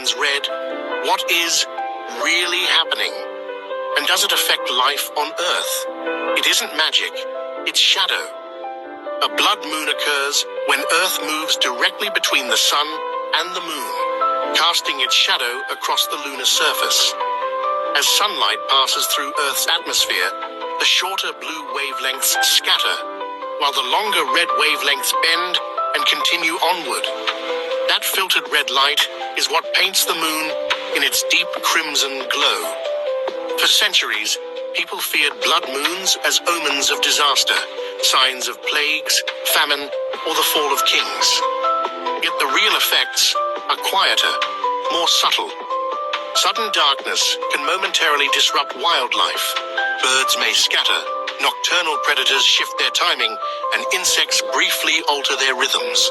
turns red, what is really happening? And does it affect life on Earth? It isn't magic, it's shadow. A blood moon occurs when Earth moves directly between the sun and the moon, casting its shadow across the lunar surface. As sunlight passes through Earth's atmosphere, the shorter blue wavelengths scatter, while the longer red wavelengths bend and continue onward. That filtered red light is what paints the moon in its deep crimson glow. For centuries, people feared blood moons as omens of disaster, signs of plagues, famine, or the fall of kings. Yet the real effects are quieter, more subtle. Sudden darkness can momentarily disrupt wildlife. Birds may scatter, nocturnal predators shift their timing, and insects briefly alter their rhythms.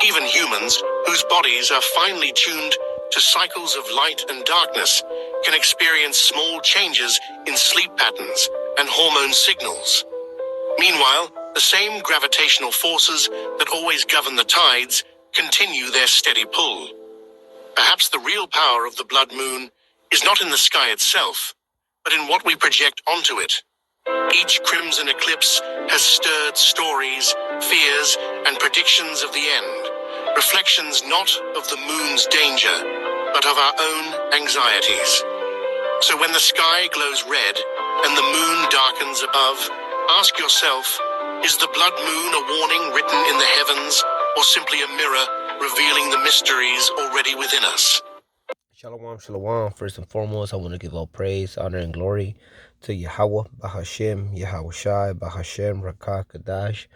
Even humans, whose bodies are finely tuned to cycles of light and darkness, can experience small changes in sleep patterns and hormone signals. Meanwhile, the same gravitational forces that always govern the tides continue their steady pull. Perhaps the real power of the blood moon is not in the sky itself, but in what we project onto it. Each crimson eclipse has stirred stories, fears, and predictions of the end, reflections not of the moon's danger, but of our own anxieties. So when the sky glows red and the moon darkens above, ask yourself, is the blood moon a warning written in the heavens, or simply a mirror revealing the mysteries already within us? Shalom, shalom. First and foremost, I want to give all praise, honor, and glory to Yahweh, Bahashem, Yahweh Shai, Bahashem, Rakah, Kadash.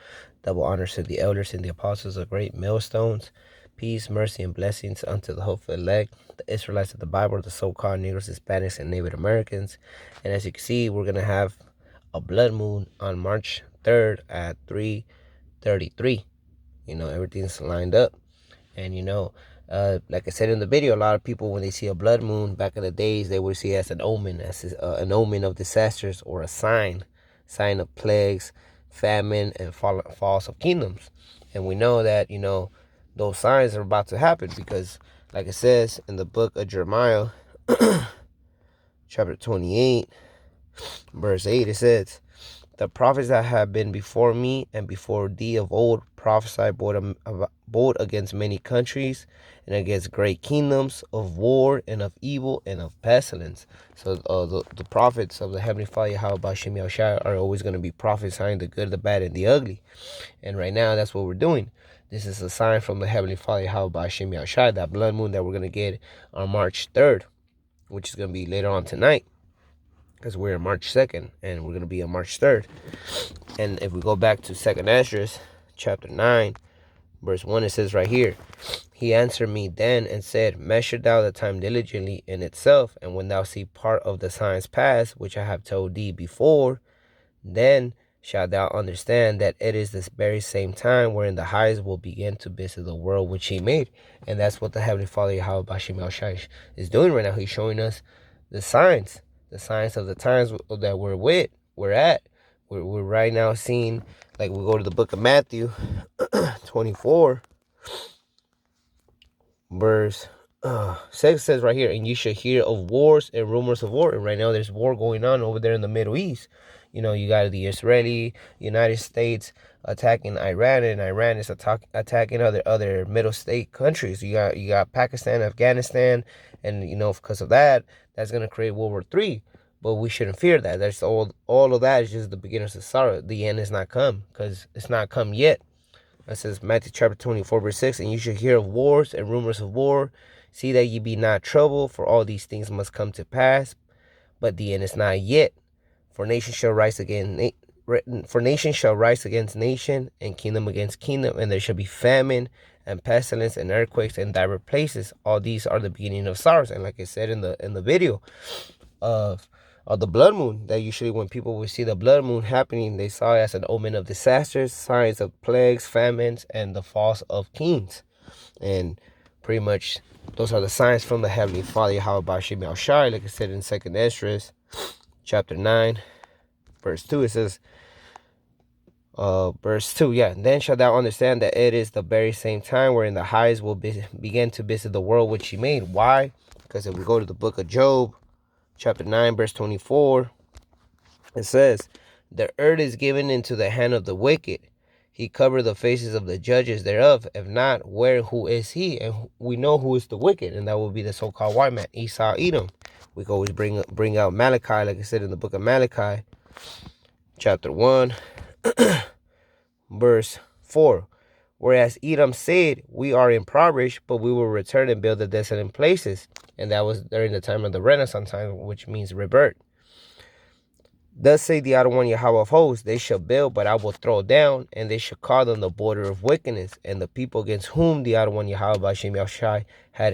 Double honors to the elders and the apostles of great millstones. Peace, mercy, and blessings unto the hopeful elect, the Israelites of the Bible, the so-called Negroes, Hispanics, and Native Americans. And as you can see, we're going to have a blood moon on March 3rd at 3:33. Everything's lined up. And, like I said in the video, a lot of people, when they see a blood moon back in the days, they would see it as an omen, of disasters, or a sign of plagues, famine, and falls of kingdoms. And we know that, those signs are about to happen because, like it says in the book of Jeremiah, chapter 28, verse 8, it says, the prophets that have been before me and before thee of old prophesied both against many countries and against great kingdoms, of war and of evil and of pestilence. So the prophets of the Heavenly Father, Yahweh Bashem Yahushua, are always going to be prophesying the good, the bad, and the ugly. And right now, that's what we're doing. This is a sign from the Heavenly Father, Yahweh Bashem Yahushua, that blood moon that we're going to get on March 3rd, which is going to be later on tonight, because we're on March 2nd, and we're going to be on March 3rd. And if we go back to 2nd Esdras, chapter 9, verse 1, it says right here, he answered me then and said, measure thou the time diligently in itself, and when thou see part of the signs pass, which I have told thee before, then shalt thou understand that it is this very same time wherein the highest will begin to visit the world which he made. And that's what the Heavenly Father, Yahweh Bashem Yahushua, is doing right now. He's showing us the signs of the times that we're at. We're right now seeing, like, we go to the book of Matthew 24, verse 6 says right here, and you shall hear of wars and rumors of war. And right now there's war going on over there in the Middle East. You got the United States attacking Iran, and Iran is attacking other Middle State countries. You got Pakistan, Afghanistan, and because of that's going to create World War III. But we shouldn't fear that. That's all of that is just the beginnings of sorrow. The end is not come, because it's not come yet. It says Matthew chapter 24, verse 6, and you shall hear of wars and rumors of war. See that ye be not troubled, for all these things must come to pass, but the end is not yet. For nation shall rise against nation, and kingdom against kingdom, and there shall be famine and pestilence and earthquakes in divers places. All these are the beginning of sorrows. And like I said in the video of the blood moon, that usually when people will see the blood moon happening, they saw it as an omen of disasters, signs of plagues, famines, and the falls of kings. And pretty much those are the signs from the Heavenly Father, Yahweh Bashem Yahushua. Like I said in 2nd Esdras, chapter 9, verse 2, it says, verse 2. Yeah, then shalt thou understand that it is the very same time wherein the highest will begin to visit the world which he made. Why? Because if we go to the book of Job, chapter 9, verse 24, it says, the earth is given into the hand of the wicked. He covered the faces of the judges thereof. If not, who is he? And we know who is the wicked, and that will be the so-called white man, Esau, Edom. We can always bring out Malachi, like I said in the book of Malachi, chapter 1, verse 4. Whereas Edom said, we are impoverished, but we will return and build the desolate places. And that was during the time of the Renaissance time, which means rebirth. Thus say the Adonai Yahweh of hosts, they shall build, but I will throw down, and they shall call them the border of wickedness, and the people against whom the Adonai Yahweh B'Shem Yahushai had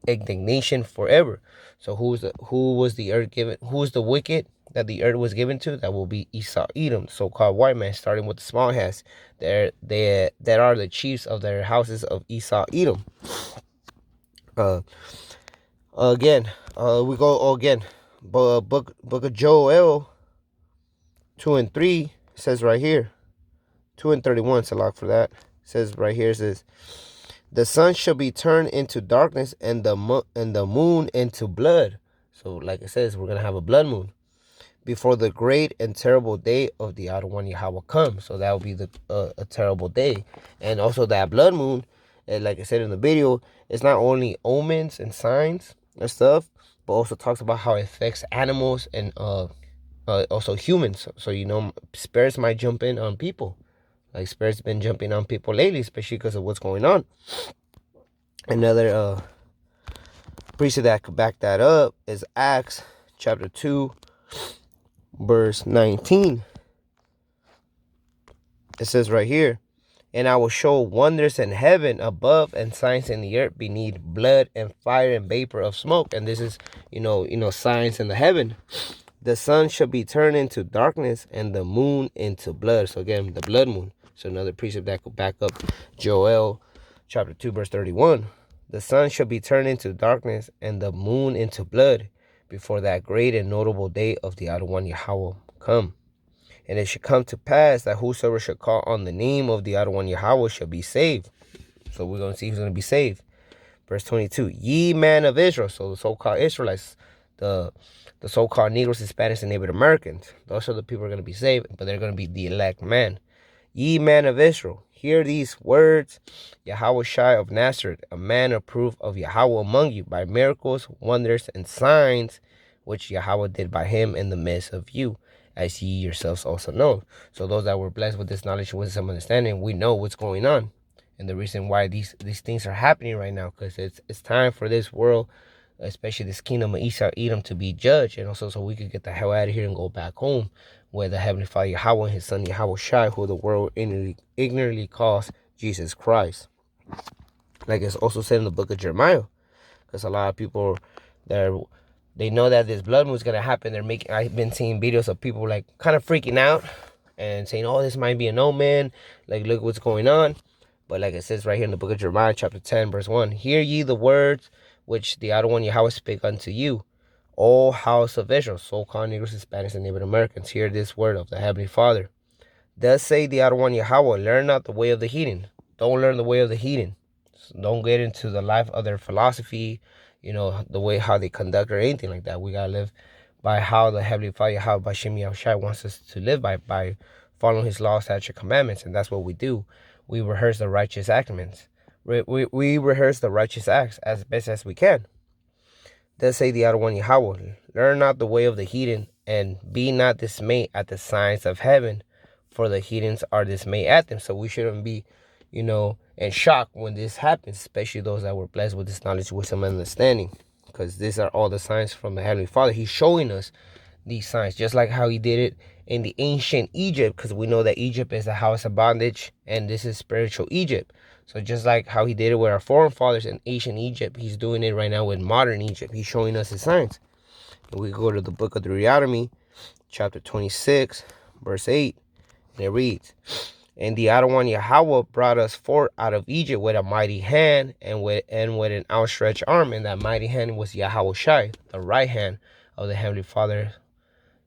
indignation forever. So who's the earth given? Who's the wicked that the earth was given to? That will be Esau, Edom, so-called white man, starting with the small hats. That are the chiefs of their houses of Esau, Edom. We go again. Book of Joel 2 and 3 says right here, 2 and 31, Salak for that. Says right here, says, the sun shall be turned into darkness and the moon into blood. So like it says, we're going to have a blood moon before the great and terrible day of the Adonai Yahweh comes. So that will be a terrible day. And also that blood moon, like I said in the video, it's not only omens and signs and stuff, but also talks about how it affects animals and also humans. So spirits might jump in on people. Like spirits been jumping on people lately, especially because of what's going on. Another precept that could back that up is Acts chapter 2, verse 19. It says right here, and I will show wonders in heaven above and signs in the earth beneath, blood and fire and vapor of smoke. And this is signs in the heaven. The sun shall be turned into darkness and the moon into blood. So again, the blood moon. So another precept that could back up Joel chapter 2, verse 31. The sun shall be turned into darkness and the moon into blood before that great and notable day of the Adonai Yahweh come. And it shall come to pass that whosoever shall call on the name of the Adonai Yahweh shall be saved. So we're going to see who's going to be saved. Verse 22, ye man of Israel. So the so-called Israelites, the so-called Negroes, Hispanics, and Native Americans. Those are the people who are going to be saved, but they're going to be the elect man. Ye man of Israel, hear these words. Yahweh Shai of Nazareth, a man approved of Yahweh among you by miracles, wonders, and signs, which Yahweh did by him in the midst of you, as ye yourselves also know. So those that were blessed with this knowledge, with some understanding, we know what's going on. And the reason why these things are happening right now, because it's time for this world, especially this kingdom of Esau, Edom, to be judged, and also so we could get the hell out of here and go back home, where the Heavenly Father Yahweh and His Son Yahweh Shai, who the world ignorantly calls Jesus Christ. Like it's also said in the book of Jeremiah, because a lot of people they know that this blood moon is gonna happen. I've been seeing videos of people like kind of freaking out and saying, "Oh, this might be an omen. Like, look what's going on." But like it says right here in the book of Jeremiah, chapter 10, verse 1, hear ye the words which the Adonai Yahweh spake unto you, O house of Israel, so-called Negroes, Hispanics, and Native Americans, hear this word of the Heavenly Father. Thus say the Adonai Yahweh, learn not the way of the heathen. Don't learn the way of the heathen. So don't get into the life of their philosophy, the way how they conduct or anything like that. We gotta live by how the Heavenly Father, how B'Shem Yahushai wants us to live by following His laws, statutes, commandments, and that's what we do. We rehearse the righteous acts. We rehearse the righteous acts as best as we can. Thus say the Adonai Yahweh, learn not the way of the heathen, and be not dismayed at the signs of heaven, for the heathens are dismayed at them. So we shouldn't be, in shock when this happens, especially those that were blessed with this knowledge, wisdom, and understanding, because these are all the signs from the Heavenly Father. He's showing us these signs, just like how He did it in the ancient Egypt, because we know that Egypt is a house of bondage, and this is spiritual Egypt. So just like how He did it with our foreign fathers in ancient Egypt, He's doing it right now with modern Egypt. He's showing us His signs. And we go to the book of Deuteronomy, chapter 26, verse 8, and it reads, and the Adonai Yahweh brought us forth out of Egypt with a mighty hand and with an outstretched arm, and that mighty hand was Yahweh Shai. The right hand of the Heavenly Father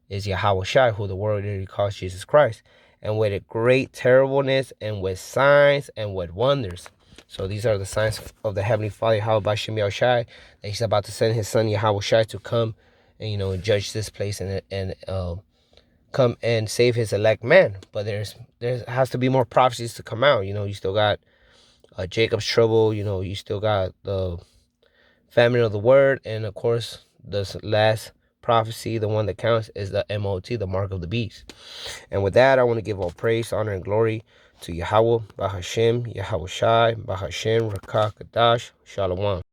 is Yahweh Shai, who the world literally calls Jesus Christ. and with great terribleness, and with signs, and with wonders. So these are the signs of the Heavenly Father, Yahweh Bashem Yahushai, that He's about to send His Son Yahweh Shai to come and judge this place and come and save His elect man. But there has to be more prophecies to come out. You still got Jacob's trouble. You still got the famine of the word, and of course the last prophecy, the one that counts, is the MOT, the mark of the beast. And with that, I want to give all praise, honor, and glory to Yahweh, Bahashem, Yahweh Shai, Bahashem, Rakah, Kadash, Shalom.